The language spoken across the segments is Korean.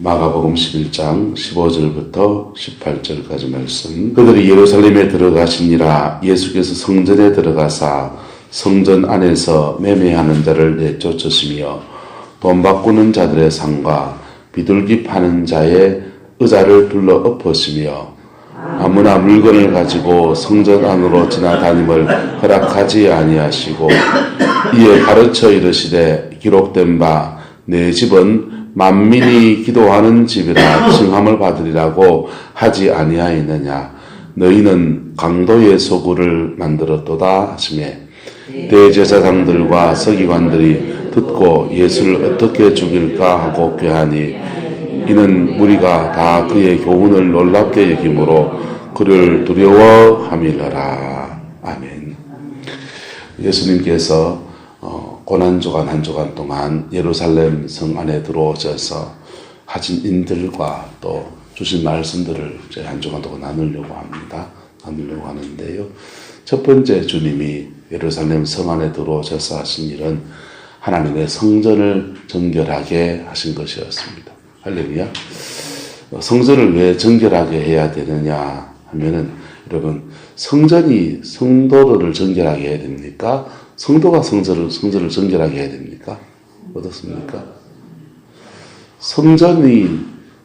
마가복음 11장 15절부터 18절까지 말씀. 그들이 예루살렘에 들어가시니라. 예수께서 성전에 들어가사 성전 안에서 매매하는 자를 내쫓으시며 돈 바꾸는 자들의 상과 비둘기 파는 자의 의자를 둘러 엎으시며 아무나 물건을 가지고 성전 안으로 지나다님을 허락하지 아니하시고 이에 가르쳐 이르시되 기록된 바 내 집은 만민이 기도하는 집이라 칭함을 받으리라고 하지 아니하였느냐. 너희는 강도의 소굴을 만들었도다 하시매 대제사장들과 서기관들이 듣고 예수를 어떻게 죽일까 하고 꾀하니 이는 무리가 다 그의 교훈을 놀랍게 여김으로 그를 두려워함이러라. 아멘. 예수님께서 고난주간 한 주간 동안 예루살렘 성 안에 들어오셔서 하신 인들과 또 주신 말씀들을 이제 한 주간 동안 나누려고 하는데요. 첫 번째 주님이 예루살렘 성 안에 들어오셔서 하신 일은 하나님의 성전을 정결하게 하신 것이었습니다. 할렐루야. 성전을 왜 정결하게 해야 되느냐 하면은 여러분 성전이 성도들을 정결하게 해야 됩니까? 성도가 성전을 정결하게 해야 됩니까? 어떻습니까?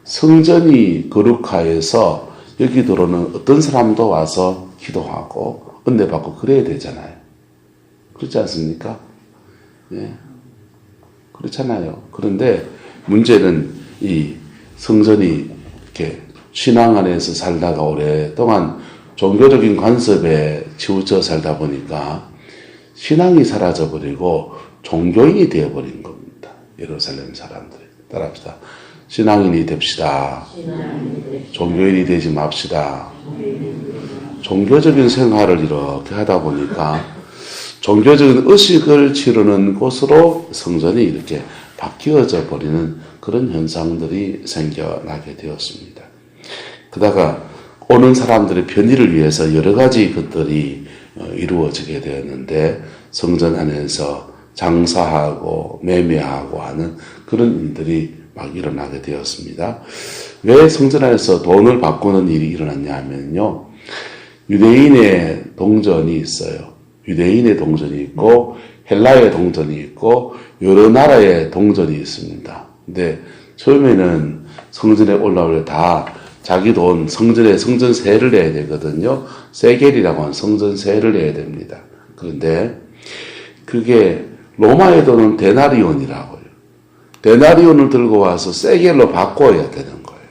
성전이 거룩하여서 여기 들어오는 어떤 사람도 와서 기도하고 은혜 받고 그래야 되잖아요. 그렇지 않습니까? 예. 그렇잖아요. 그런데 문제는 이 성전이 이렇게 신앙 안에서 살다가 오랫동안 종교적인 관습에 치우쳐 살다 보니까 신앙이 사라져버리고 종교인이 되어버린 겁니다. 예루살렘 사람들이. 따라합시다. 신앙인이 됩시다. 종교인이 되지 맙시다. 종교적인 생활을 이렇게 하다 보니까 종교적인 의식을 치르는 곳으로 성전이 이렇게 바뀌어져 버리는 그런 현상들이 생겨나게 되었습니다. 그러다가 오는 사람들의 편의를 위해서 여러 가지 것들이 이루어지게 되었는데 성전 안에서 장사하고 매매하고 하는 그런 일들이 막 일어나게 되었습니다. 왜 성전 안에서 돈을 바꾸는 일이 일어났냐 하면요. 유대인의 동전이 있어요. 유대인의 동전이 있고 헬라의 동전이 있고 여러 나라의 동전이 있습니다. 근데 처음에는 성전에 올라올 때 다 자기 돈, 성전에 성전세를 내야 되거든요. 세겔이라고 하는 성전세를 내야 됩니다. 그런데 그게 로마의 돈은 데나리온이라고요. 데나리온을 들고 와서 세겔로 바꿔야 되는 거예요.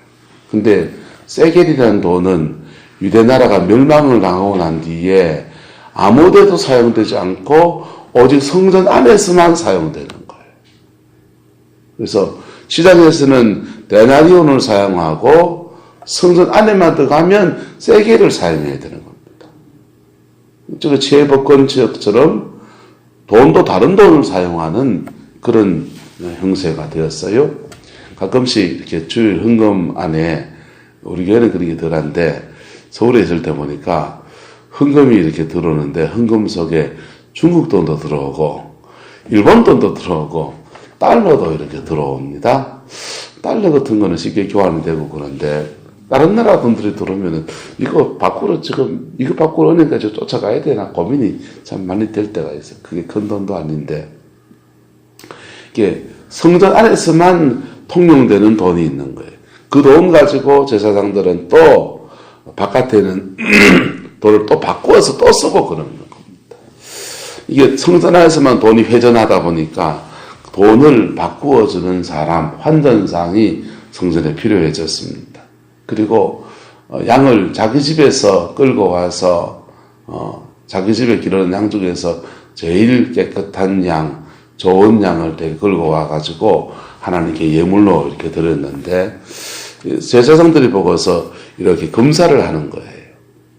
근데 세겔이라는 돈은 유대나라가 멸망을 당하고 난 뒤에 아무데도 사용되지 않고 오직 성전 안에서만 사용되는 거예요. 그래서 시장에서는 데나리온을 사용하고 성전 안에만 들어가면 세겔을 사용해야 되는 겁니다. 저 재법권 지역처럼 돈도 다른 돈을 사용하는 그런 형세가 되었어요. 가끔씩 이렇게 주일 헌금 안에 우리 교회는 그런 게 덜한데 서울에 있을 때 보니까 헌금이 이렇게 들어오는데 헌금 속에 중국 돈도 들어오고 일본 돈도 들어오고 달러도 이렇게 들어옵니다. 달러 같은 거는 쉽게 교환이 되고 그런데 다른 나라 돈들이 들어오면은 이거 밖으로 은행까지 쫓아가야 되나 고민이 참 많이 될 때가 있어요. 그게 큰 돈도 아닌데 이게 성전 안에서만 통용되는 돈이 있는 거예요. 그 돈 가지고 제사장들은 또 바깥에는 돈을 또 바꾸어서 또 쓰고 그러는 겁니다. 이게 성전 안에서만 돈이 회전하다 보니까 돈을 바꾸어주는 사람, 환전상이 성전에 필요해졌습니다. 그리고 양을 자기 집에서 끌고 와서 자기 집에 기르는 양 중에서 제일 깨끗한 양, 좋은 양을 끌고 와가지고 하나님께 예물로 이렇게 드렸는데 제사장들이 보고서 이렇게 검사를 하는 거예요.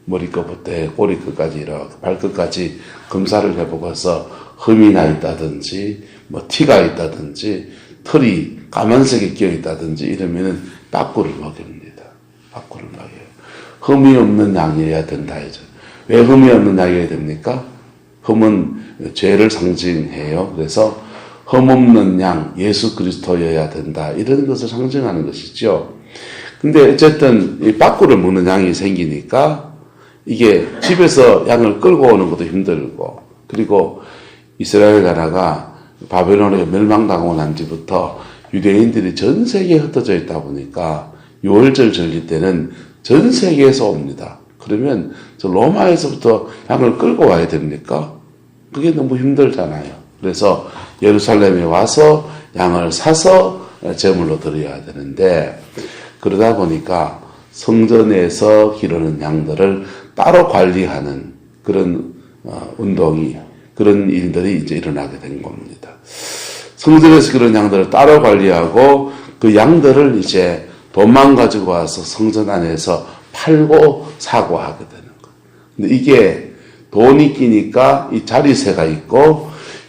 머리끝부터 꼬리끝까지 이렇게 발끝까지 검사를 해보고서 흠이 나 있다든지 뭐 티가 있다든지 털이 까만색이 끼어 있다든지 이러면은 빠꾸를 먹입니다. 빠꾸를 먹여요. 흠이 없는 양이어야 된다 해죠. 왜 흠이 없는 양이어야 됩니까? 흠은 죄를 상징해요. 그래서 흠없는 양 예수 그리스도여야 된다. 이런 것을 상징하는 것이죠. 근데 어쨌든 이 빠꾸를 먹는 양이 생기니까 이게 집에서 양을 끌고 오는 것도 힘들고, 그리고 이스라엘 나라가 바벨론에 멸망당하고 난 뒤부터 유대인들이 전 세계에 흩어져 있다 보니까 유월절 절기 때는 전 세계에서 옵니다. 그러면 저 로마에서부터 양을 끌고 와야 됩니까? 그게 너무 힘들잖아요. 그래서 예루살렘에 와서 양을 사서 제물로 드려야 되는데, 그러다 보니까 성전에서 기르는 양들을 따로 관리하는 그런 운동이, 그런 일들이 이제 일어나게 된 겁니다. 성전에서 기르는 양들을 따로 관리하고 그 양들을 이제 돈만 가지고 와서 성전 안에서 팔고 사고 하게 되는 거예요. 근데 이게 돈이 끼니까 이 자리세가 있고,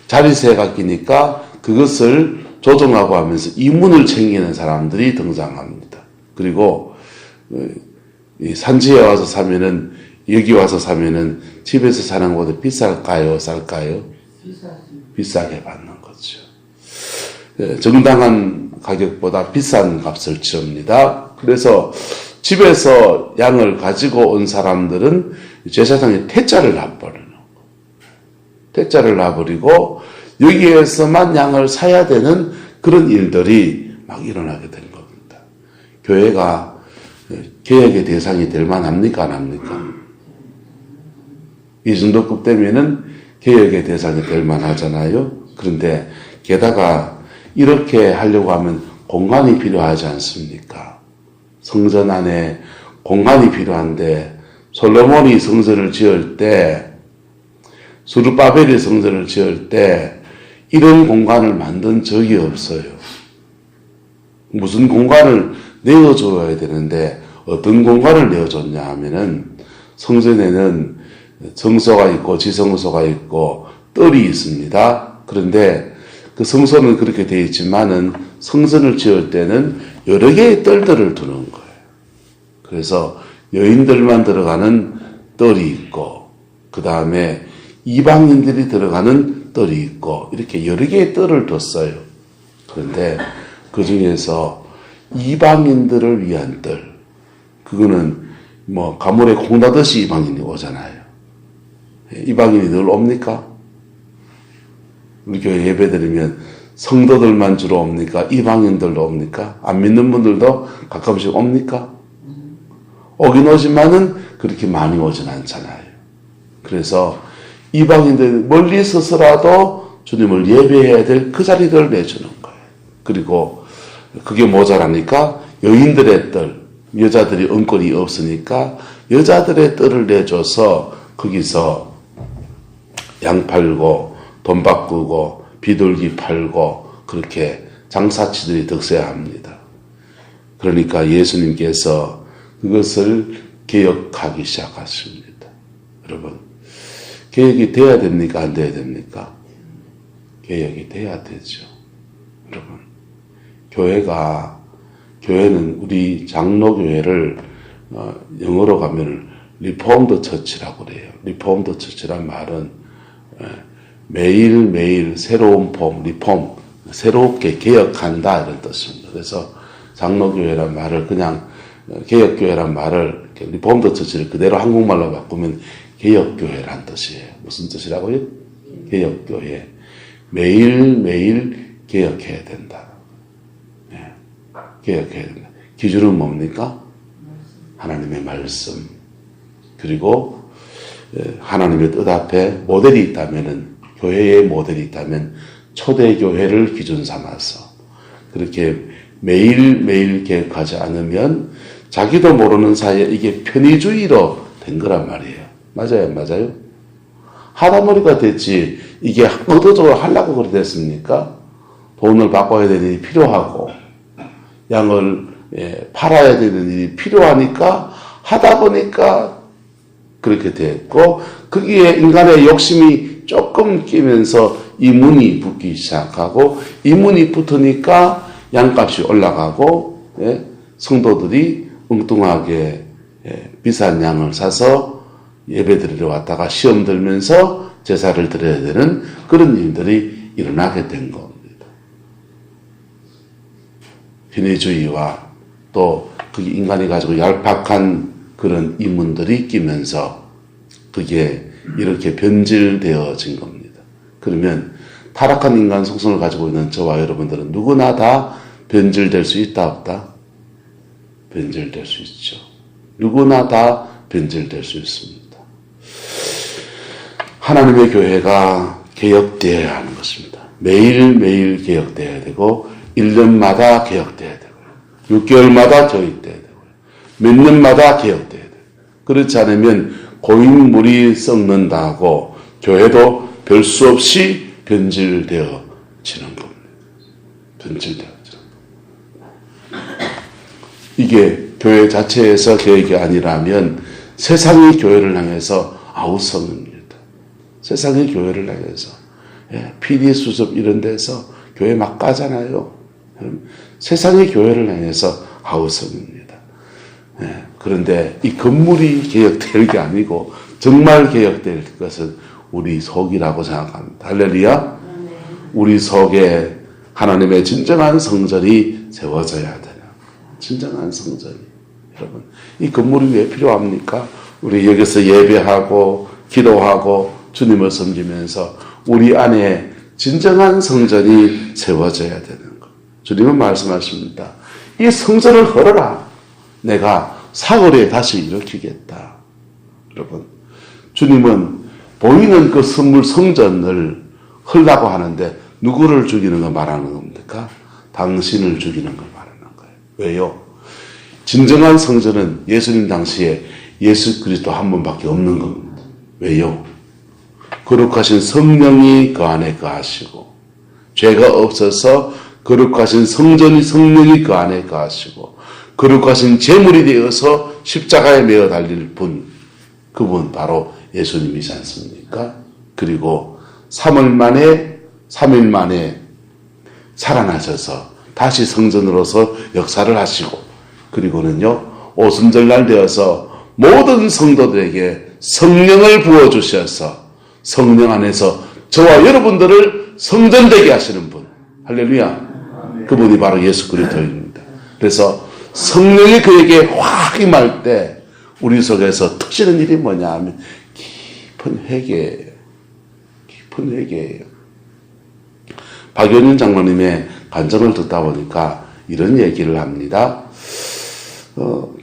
자리세가 끼니까 그것을 조정하고 하면서 이문을 챙기는 사람들이 등장합니다. 그리고 이 산지에 와서 사면은, 여기 와서 사면은 집에서 사는 것보다 비쌀까요? 쌀까요? 비싸게 받는 거죠. 정당한 가격보다 비싼 값을 치릅니다. 그래서 집에서 양을 가지고 온 사람들은 제사장이 퇴짜를 놔버리는 거예요. 퇴짜를 놔버리고 여기에서만 양을 사야 되는 그런 일들이 막 일어나게 된 겁니다. 교회가 개혁의 대상이 될 만합니까? 안 합니까? 이 정도 급 되면은 개혁의 대상이 될 만하잖아요. 그런데 게다가 이렇게 하려고 하면 공간이 필요하지 않습니까? 성전 안에 공간이 필요한데, 솔로몬이 성전을 지을 때, 스룹바벨이 성전을 지을 때 이런 공간을 만든 적이 없어요. 무슨 공간을 내어줘야 되는데 어떤 공간을 내어줬냐 하면은, 성전에는 성소가 있고 지성소가 있고 뜰이 있습니다. 그런데 그 성소는 그렇게 되어 있지만은 성전을 지을 때는 여러 개의 뜰들을 두는 거예요. 그래서 여인들만 들어가는 뜰이 있고, 그 다음에 이방인들이 들어가는 뜰이 있고, 이렇게 여러 개의 뜰을 뒀어요. 그런데 그 중에서 이방인들을 위한 뜰, 그거는 뭐 가물에 콩 닫듯이 이방인이 오잖아요. 이방인이 늘 옵니까? 우리 교회 예배드리면 성도들만 주로 옵니까? 이방인들도 옵니까? 안 믿는 분들도 가끔씩 옵니까? 오긴 오지만은 그렇게 많이 오진 않잖아요. 그래서 이방인들 멀리 서서라도 주님을 예배해야 될 그 자리를 내주는 거예요. 그리고 그게 모자라니까 여인들의 뜰, 여자들이 은권이 없으니까 여자들의 뜰을 내줘서 거기서 양 팔고 돈 바꾸고 비둘기 팔고 그렇게 장사치들이 득세합니다. 그러니까 예수님께서 그것을 개혁하기 시작하십니다. 여러분, 개혁이 돼야 됩니까? 안 돼야 됩니까? 개혁이 돼야 되죠. 여러분, 교회는 우리 장로교회를 영어로 가면 리폼드 처치라고 그래요. 리폼드 처치란 말은 매일매일 새로운 리폼, 새롭게 개혁한다 이런 뜻입니다. 그래서 장로교회란 말을 그냥 개혁교회란 말을 리폼드 처치를 그대로 한국말로 바꾸면 개혁교회란 뜻이에요. 무슨 뜻이라고요? 개혁교회. 매일매일 개혁해야 된다. 네. 개혁해야 된다. 기준은 뭡니까? 하나님의 말씀. 그리고 하나님의 뜻 앞에 모델이 있다면은, 교회의 모델이 있다면 초대교회를 기준 삼아서 그렇게 매일매일 개혁하지 않으면 자기도 모르는 사이에 이게 편의주의로 된 거란 말이에요. 맞아요? 안 맞아요? 하다머리가 됐지 이게 의도적으로 하려고 그렇게 됐습니까? 돈을 바꿔야 되는 일이 필요하고 양을 팔아야 되는 일이 필요하니까 하다 보니까 그렇게 됐고, 거기에 인간의 욕심이 조금 끼면서 이문이 붙기 시작하고, 이문이 붙으니까 양값이 올라가고, 성도들이 엉뚱하게 비싼 양을 사서 예배드리러 왔다가 시험 들면서 제사를 드려야 되는 그런 일들이 일어나게 된 겁니다. 편의주의와 또 그게 인간이 가지고 얄팍한 그런 인문들이 끼면서 그게 이렇게 변질되어진 겁니다. 그러면 타락한 인간 속성을 가지고 있는 저와 여러분들은 누구나 다 변질될 수 있다 없다? 변질될 수 있죠. 누구나 다 변질될 수 있습니다. 하나님의 교회가 개혁되어야 하는 것입니다. 매일매일 개혁되어야 되고 1년마다 개혁되어야 되고요. 6개월마다 교육되어야 되고요. 몇 년마다 개혁되어야 돼요. 그렇지 않으면 고인물이 썩는다고 교회도 별 수 없이 변질되어지는 겁니다. 변질되어지는 겁니다. 이게 교회 자체에서 개혁이 아니라면 세상이 교회를 향해서 아우성입니다. 세상의 교회를 향해서 PD 수습 이런 데서 교회 막 까잖아요. 세상의 교회를 향해서 아우성입니다. 그런데 이 건물이 개혁될 게 아니고 정말 개혁될 것은 우리 속이라고 생각합니다. 할렐루야. 우리 속에 하나님의 진정한 성전이 세워져야 되는 진정한 성전이. 여러분, 이 건물이 왜 필요합니까? 우리 여기서 예배하고 기도하고 주님을 섬기면서 우리 안에 진정한 성전이 세워져야 되는 것. 주님은 말씀하십니다. 이 성전을 헐어라. 내가 사거리에 다시 일으키겠다. 여러분, 주님은 보이는 그 선물 성전을 헐라고 하는데 누구를 죽이는 거 말하는 겁니까? 당신을 죽이는 걸 말하는 거예요. 왜요? 진정한 성전은 예수님 당시에 예수 그리스도 한 분밖에 없는 겁니다. 왜요? 거룩하신 성령이 그 안에 거하시고 죄가 없어서 거룩하신 성령이 그 안에 거하시고 거룩하신 제물이 되어서 십자가에 매어 달릴 분, 그분 바로 예수님이지 않습니까? 그리고 3일 만에 살아나셔서 다시 성전으로서 역사를 하시고 그리고는요 오순절날 되어서 모든 성도들에게 성령을 부어주셔서 성령 안에서 저와 여러분들을 성전되게 하시는 분, 할렐루야. 그분이 바로 예수 그리스도입니다. 그래서 성령이 그에게 확 임할 때 우리 속에서 터지는 일이 뭐냐 하면 깊은 회개예요. 깊은 회개예요. 박연윤 장로님의 간증을 듣다 보니까 이런 얘기를 합니다.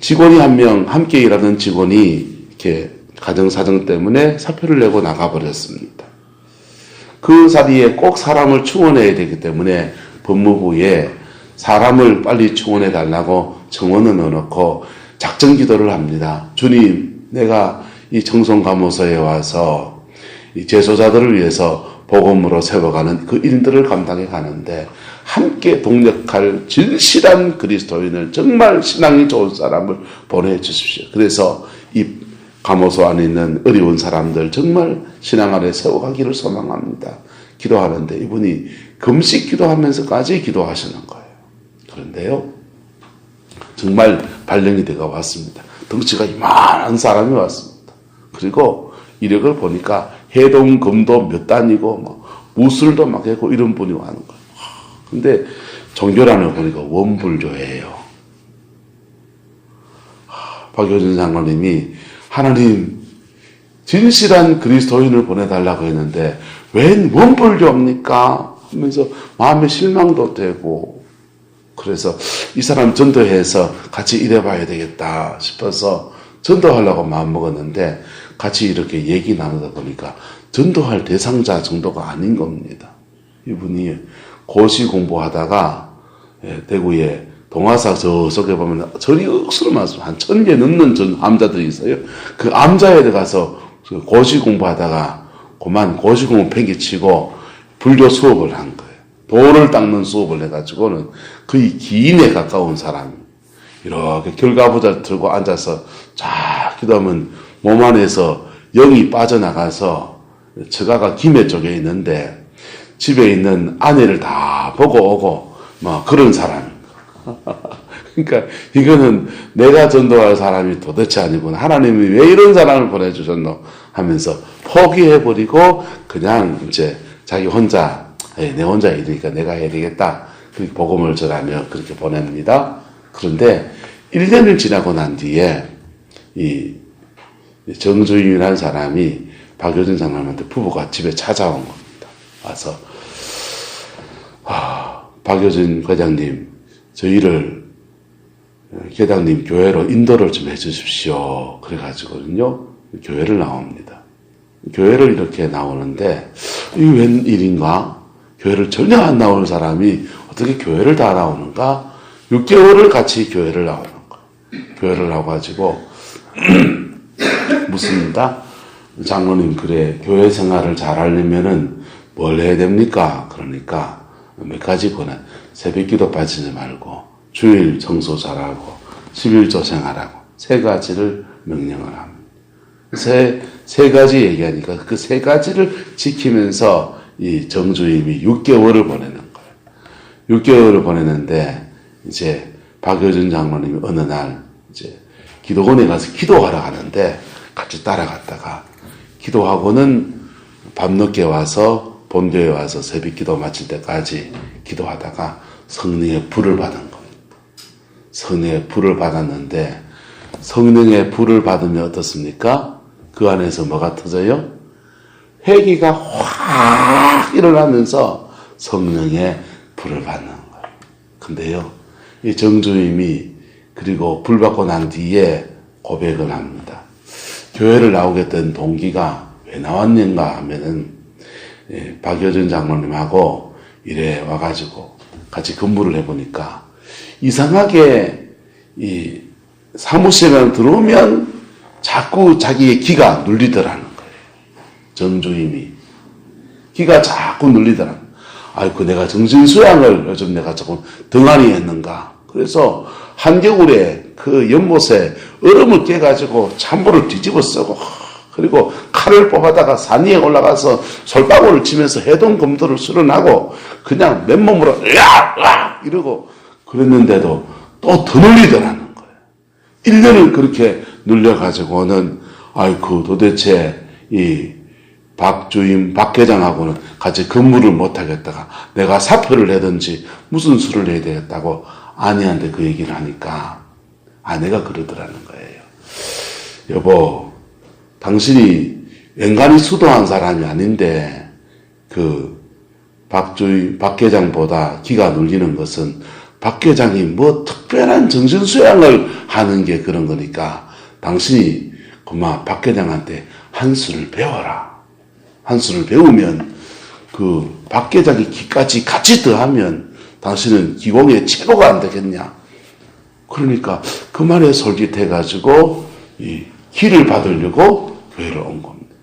직원이 한 명, 함께 일하는 직원이 이렇게 가정사정 때문에 사표를 내고 나가버렸습니다. 그 자리에 꼭 사람을 충원해야 되기 때문에 법무부에 사람을 빨리 충원해 달라고 청원을 넣어놓고 작전 기도를 합니다. 주님, 내가 이 청송감호소에 와서 이 재소자들을 위해서 복음으로 세워가는 그 일들을 감당해 가는데 함께 동력할 진실한 그리스도인을 정말 신앙이 좋은 사람을 보내주십시오. 그래서 이 감호소 안에 있는 어려운 사람들 정말 신앙 안에 세워가기를 소망합니다. 기도하는데 이분이 금식 기도하면서까지 기도하시는 거예요. 그런데요, 정말 발령이 되어 왔습니다. 덩치가 이만한 사람이 왔습니다. 그리고 이력을 보니까 해동, 금도 몇 단이고 뭐 무술도 막 하고 이런 분이 와는 거예요. 근데 종교란을 보니까 원불교예요. 박효진 장로님이 하나님 진실한 그리스도인을 보내달라고 했는데 웬 원불교입니까? 하면서 마음에 실망도 되고 그래서 이 사람 전도해서 같이 일해봐야 되겠다 싶어서 전도하려고 마음먹었는데 같이 이렇게 얘기 나누다 보니까 전도할 대상자 정도가 아닌 겁니다. 이분이 고시 공부하다가 대구에 동화사 저쪽에 보면 절이 억수로 많습니다. 한 1000개 넘는 전 암자들이 있어요. 그 암자에 들어가서 고시 공부하다가 그만 고시 공부 팽개치고 불교 수업을 한 거예요. 돌을 닦는 수업을 해가지고는 거의 기인에 가까운 사람이 이렇게 결과부자를 들고 앉아서 쫙 기도하면 몸 안에서 영이 빠져나가서 처가가 김해 쪽에 있는데 집에 있는 아내를 다 보고 오고 뭐 그런 사람. 그러니까 이거는 내가 전도할 사람이 도대체 아니구나. 하나님이 왜 이런 사람을 보내주셨노 하면서 포기해버리고 그냥 이제 자기 혼자 내 혼자 일이니까 내가 해야 되겠다. 그 복음을 전하며 그렇게 보냅니다. 그런데 1년을 지나고 난 뒤에 이 정주임이라는 사람이 박효진 장로님한테 부부가 집에 찾아온 겁니다. 와서 박효진 과장님, 저희를 계장님 교회로 인도를 좀 해주십시오. 그래가지고는요 교회를 나옵니다. 교회를 이렇게 나오는데 이 웬일인가? 교회를 전혀 안 나오는 사람이 어떻게 교회를 다 나오는가? 6개월을 같이 교회를 나오는 거예요. 교회를 나와가지고 묻습니다. 장로님, 그래 교회 생활을 잘 하려면은 뭘 해야 됩니까? 그러니까 몇 가지 권한. 새벽기도 빠지지 말고 주일 청소 잘하고 11조 생활하고 3가지를 명령을 합니다. 세 가지 얘기하니까 그 3가지를 지키면서 이 정주임이 6개월을 보내는 거예요. 6개월을 보내는데 이제 박효준 장로님이 어느 날 이제 기도원에 가서 기도하러 가는데 같이 따라갔다가 기도하고는 밤늦게 와서 본교에 와서 새벽기도 마칠 때까지 기도하다가 성령의 불을 받은 거예요. 성령의 불을 받았는데 성령의 불을 받으면 어떻습니까? 그 안에서 뭐가 터져요? 회개가 확 일어나면서 성령의 불을 받는 거예요. 근데요, 이 정주임이 그리고 불 받고 난 뒤에 고백을 합니다. 교회를 나오게 된 동기가 왜 나왔는가 하면은 박효준 장로님하고 이래 와가지고 같이 근무를 해보니까 이상하게 이 사무실에 들어오면 자꾸 자기의 기가 눌리더라는 거예요. 정주임이 기가 자꾸 눌리더라는 거예요. 아이고, 내가 정신수양을 요즘 내가 조금 등한히 했는가. 그래서 한겨울에 그 연못에 얼음을 깨가지고 찬물을 뒤집어 쓰고 그리고 칼을 뽑아다가 산 위에 올라가서 솔방울을 치면서 해동 검도를 수련하고 그냥 맨몸으로 으악 이러고 그랬는데도 또 더 눌리더라는 거예요. 1년을 그렇게 눌려가지고는 아이고, 도대체 이 박주임, 박회장하고는 같이 근무를 못하겠다가 내가 사표를 내든지 무슨 수를 해야 되겠다고 아내한테 그 얘기를 하니까 아내가 그러더라는 거예요. 여보, 당신이 앵간히 수도한 사람이 아닌데 그 박회장보다 기가 눌리는 것은 박회장이 뭐 특별한 정신수양을 하는 게 그런 거니까 당신이 그만 박회장한테 한 수를 배워라. 한 수를 배우면 그 박회장이 기까지 같이 더하면 당신은 기공의 최고가 안 되겠냐. 그러니까 그 말에 솔깃해가지고 이 기를 받으려고 교회를 온 겁니다.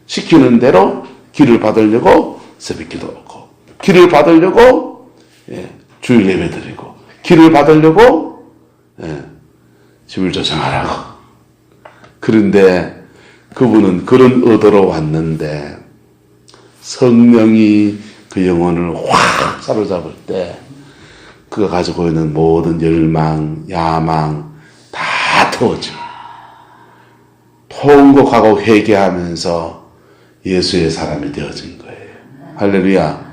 시키는 대로 기를 받으려고 새벽기도 오고, 기를 받으려고 주일 예배 드리고, 기를 받으려고 11조 생활하고. 그런데 그분은 그런 의도로 왔는데 성령이 그 영혼을 확 사로잡을 때 그가 가지고 있는 모든 열망, 야망 다 터져. 통곡하고 회개하면서 예수의 사람이 되어진 거예요. 할렐루야.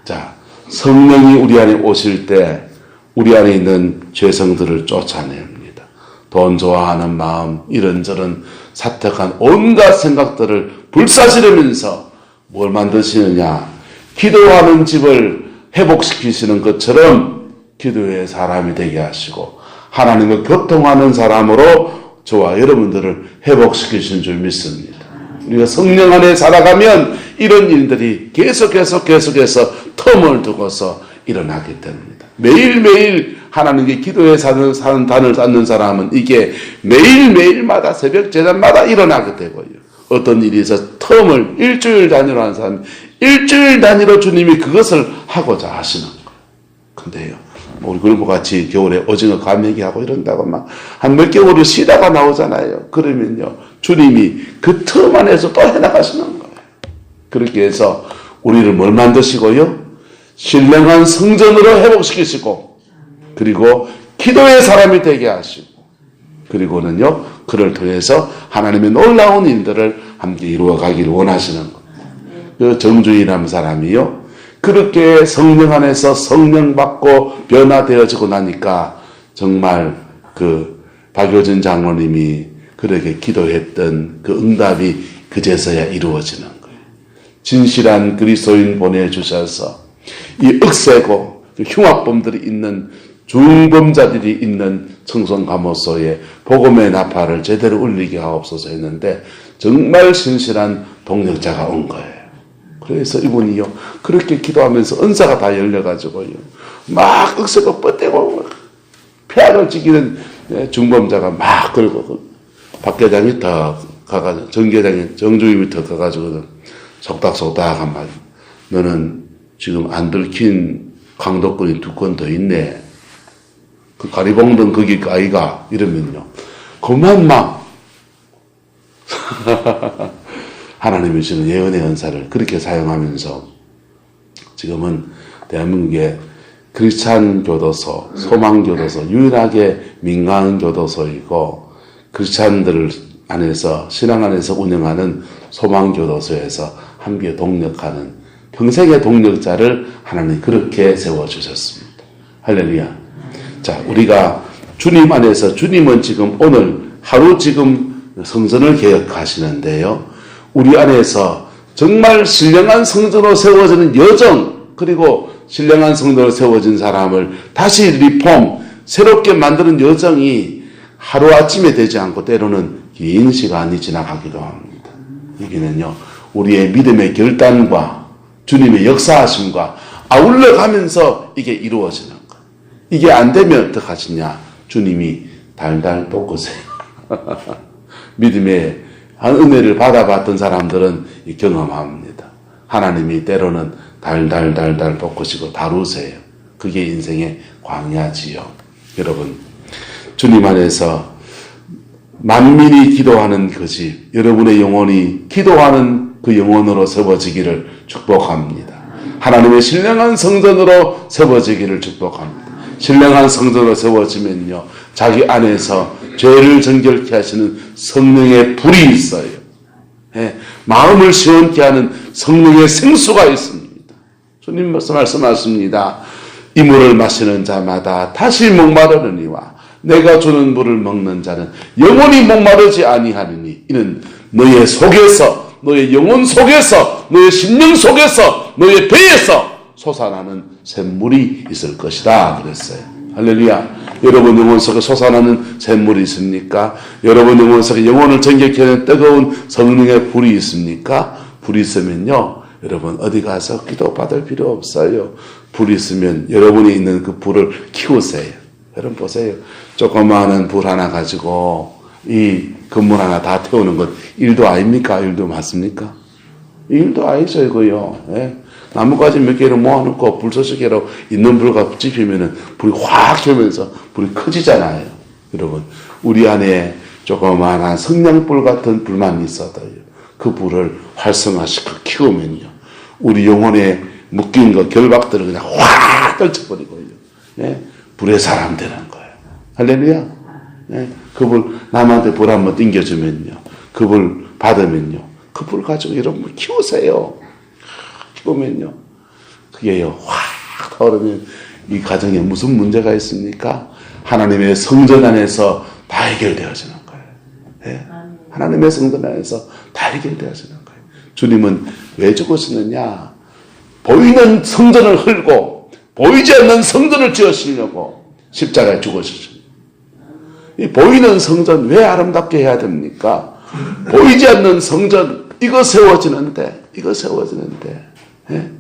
자, 성령이 우리 안에 오실 때 우리 안에 있는 죄성들을 쫓아냅니다. 돈 좋아하는 마음, 이런저런 사택한 온갖 생각들을 불사시르면서 뭘 만드시느냐. 기도하는 집을 회복시키시는 것처럼 기도의 사람이 되게 하시고 하나님과 교통하는 사람으로 저와 여러분들을 회복시키신 줄 믿습니다. 우리가 성령 안에 살아가면 이런 일들이 계속해서 텀을 두고서 일어나게 됩니다. 매일매일 하나님께 기도에 사는 단을 쌓는 사람은 이게 매일매일마다 새벽 제단마다 일어나게 되고요. 어떤 일이 있어서 텀을 일주일 단위로 하는 사람이 일주일 단위로 주님이 그것을 하고자 하시는 거예요. 근데요, 우리 그리고 같이 겨울에 오징어 감매기 하고 이런다고 막 한 몇 개월을 쉬다가 나오잖아요. 그러면요, 주님이 그 틈 안에서 또 해나가시는 거예요. 그렇게 해서 우리를 뭘 만드시고요? 신령한 성전으로 회복시키시고, 그리고 기도의 사람이 되게 하시고, 그리고는요, 그를 통해서 하나님의 놀라운 일들을 함께 이루어가기를 원하시는 거예요. 그 정주인이라는 사람이요, 그렇게 성령 안에서 성령 받고 변화되어지고 나니까 정말 그 박효진 장로님이 그렇게 기도했던 그 응답이 그제서야 이루어지는 거예요. 진실한 그리스도인 보내주셔서 이 억세고 흉악범들이 있는 중범자들이 있는 청송감호소에 복음의 나팔을 제대로 울리게 하옵소서 했는데 정말 신실한 동력자가 온 거예요. 그래서 이분이요 그렇게 기도하면서 은사가 다 열려가지고요 막 억세고 뻗대고 폐악을 지키는 중범자가 막 그러고 박 계장이 더 가가지고 정 계장이 정주임이 더 가가지고 속닥속닥 한 말 너는 지금 안 들킨 강도권이 2건 더 있네. 그 가리봉등 거기 아이가 이러면요 그만 막 하나님이 주는 예언의 은사를 그렇게 사용하면서 지금은 대한민국의 크리스찬 교도소, 소망 교도소, 유일하게 민간 교도소이고 크리스찬들 안에서 신앙 안에서 운영하는 소망 교도소에서 함께 동력하는 평생의 동력자를 하나님 그렇게 세워주셨습니다. 할렐루야. 자, 우리가 주님 안에서 주님은 지금 오늘 하루 지금 성전을 개혁하시는데요. 우리 안에서 정말 신령한 성전으로 세워지는 여정 그리고 신령한 성전으로 세워진 사람을 다시 리폼 새롭게 만드는 여정이 하루아침에 되지 않고 때로는 긴 시간이 지나가기도 합니다. 여기는요 우리의 믿음의 결단과 주님의 역사하심과 아울러 가면서 이게 이루어지는 거예요. 이게 안 되면 어떡하시냐 주님이 달달 볶으세요. 믿음의 한 은혜를 받아봤던 사람들은 경험합니다. 하나님이 때로는 달달달달 볶으시고 다루세요. 그게 인생의 광야지요. 여러분 주님 안에서 만민이 기도하는 그 집 여러분의 영혼이 기도하는 그 영혼으로 세워지기를 축복합니다. 하나님의 신령한 성전으로 세워지기를 축복합니다. 신령한 성전으로 세워지면요 자기 안에서 죄를 정결케 하시는 성령의 불이 있어요. 예, 마음을 시원케 하는 성령의 생수가 있습니다. 주님 말씀하십니다. 이 물을 마시는 자마다 다시 목마르느니와 내가 주는 물을 먹는 자는 영원히 목마르지 아니하느니 이는 너의 속에서 너의 영혼 속에서 너의 심령 속에서 너의 배에서 솟아나는 샘물이 있을 것이다 그랬어요. 할렐루야. 여러분 영혼 속에 솟아나는 샘물이 있습니까? 여러분 영혼 속에 영혼을 정결케 하는 뜨거운 성령의 불이 있습니까? 불이 있으면요 여러분 어디 가서 기도받을 필요 없어요. 불이 있으면 여러분이 있는 그 불을 키우세요. 여러분 보세요. 조그마한 불 하나 가지고 이 건물 하나 다 태우는 것 일도 아닙니까? 일도 맞습니까? 일도 아니죠 이거요. 예? 나뭇가지 몇 개를 모아놓고 불쏘시개로 있는 불과 지피면은 불이 확 켜면서 불이 커지잖아요. 여러분 우리 안에 조그마한 성냥불 같은 불만 있어도요. 그 불을 활성화시켜 키우면요. 우리 영혼에 묶인 거 결박들을 그냥 확 떨쳐버리고요. 예? 불의 사람 되는 거예요. 할렐루야. 예? 그 불 남한테 불 한번 띵겨주면요. 그 불 받으면요. 그 불 가지고 여러분 키우세요. 키우면요. 그게요. 확 타오르면 이 가정에 무슨 문제가 있습니까? 하나님의 성전 안에서 다 해결되어지는 거예요. 예? 하나님의 성전 안에서 다 해결되어지는 거예요. 주님은 왜 죽으시느냐? 보이는 성전을 헐고 보이지 않는 성전을 지으시려고 십자가에 죽으셨습니다. 이 보이는 성전 왜 아름답게 해야 됩니까? 보이지 않는 성전 이거 세워지는데 예?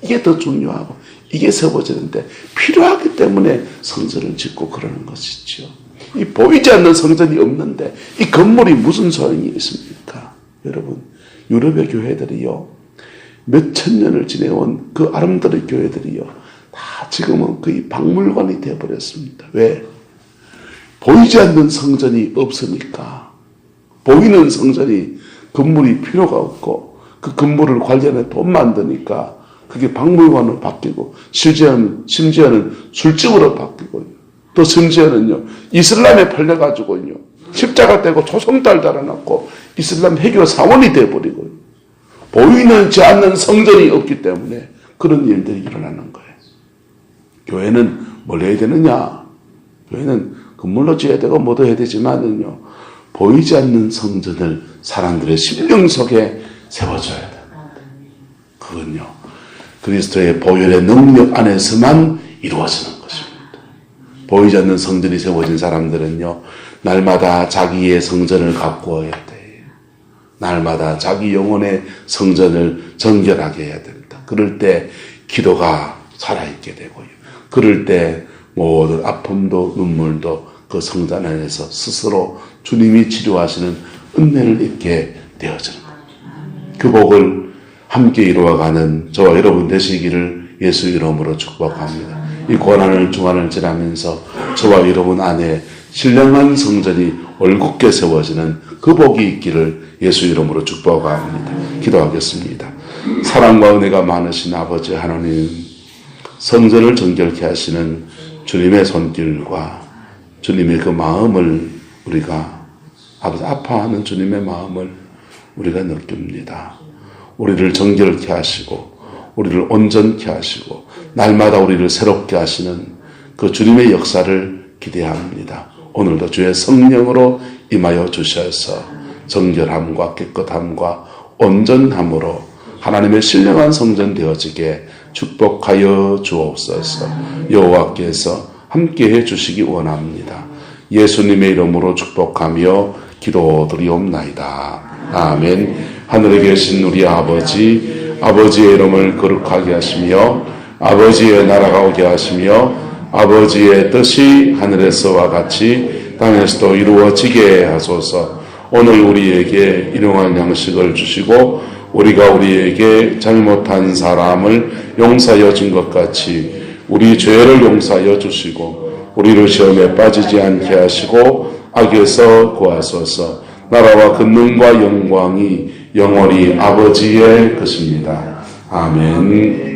이게 더 중요하고 이게 세워지는데 필요하기 때문에 성전을 짓고 그러는 것이죠. 이 보이지 않는 성전이 없는데 이 건물이 무슨 소용이 있습니까? 여러분 유럽의 교회들이요 몇천 년을 지내온 그 아름다운 교회들이요 다 지금은 거의 박물관이 되어버렸습니다. 왜? 보이지 않는 성전이 없으니까. 보이는 성전이 건물이 필요가 없고 그 건물을 관리하는 돈 만드니까 그게 박물관으로 바뀌고 심지어는 술집으로 바뀌고 또 심지어는요 이슬람에 팔려가지고요 십자가 떼고 초성달 달아놨고 이슬람 해교 사원이 돼버리고요. 보이지 않는 성전이 없기 때문에 그런 일들이 일어나는 거예요. 교회는 뭘 해야 되느냐? 교회는 건물로 지어야 되고 뭐도 해야 되지만은요, 보이지 않는 성전을 사람들의 심령 속에 세워줘야 돼요. 그건요, 그리스도의 보혈의 능력 안에서만 이루어지는 것입니다. 보이지 않는 성전이 세워진 사람들은요, 날마다 자기의 성전을 가꾸어야 돼요. 날마다 자기 영혼의 성전을 정결하게 해야 됩니다. 그럴 때 기도가 살아있게 되고요. 그럴 때 모든 아픔도 눈물도 그 성전 안에서 스스로 주님이 치료하시는 은혜를 입게 되어지는 겁니다. 그 복을 함께 이루어가는 저와 여러분 되시기를 예수 이름으로 축복합니다. 이 고난을 중환을 지나면서 저와 여러분 안에 신령한 성전이 올곧게 세워지는 그 복이 있기를 예수 이름으로 축복합니다. 기도하겠습니다. 사랑과 은혜가 많으신 아버지 하나님, 성전을 정결케 하시는 주님의 손길과 주님의 그 마음을 우리가, 아버지 아파하는 주님의 마음을 우리가 느낍니다. 우리를 정결케 하시고 우리를 온전케 하시고 날마다 우리를 새롭게 하시는 그 주님의 역사를 기대합니다. 오늘도 주의 성령으로 임하여 주셔서 정결함과 깨끗함과 온전함으로 하나님의 신령한 성전 되어지게 축복하여 주옵소서. 여호와께서 함께해 주시기 원합니다. 예수님의 이름으로 축복하며 기도드리옵나이다. 아멘. 하늘에 계신 우리 아버지, 아버지의 이름을 거룩하게 하시며 아버지의 나라가 오게 하시며 아버지의 뜻이 하늘에서와 같이 땅에서도 이루어지게 하소서. 오늘 우리에게 일용할 양식을 주시고 우리가 우리에게 잘못한 사람을 용서하여 준 것 같이 우리 죄를 용서하여 주시고 우리를 시험에 빠지지 않게 하시고 악에서 구하소서. 나라와 권능과 영광이 영원히 아버지의 것입니다. 아멘.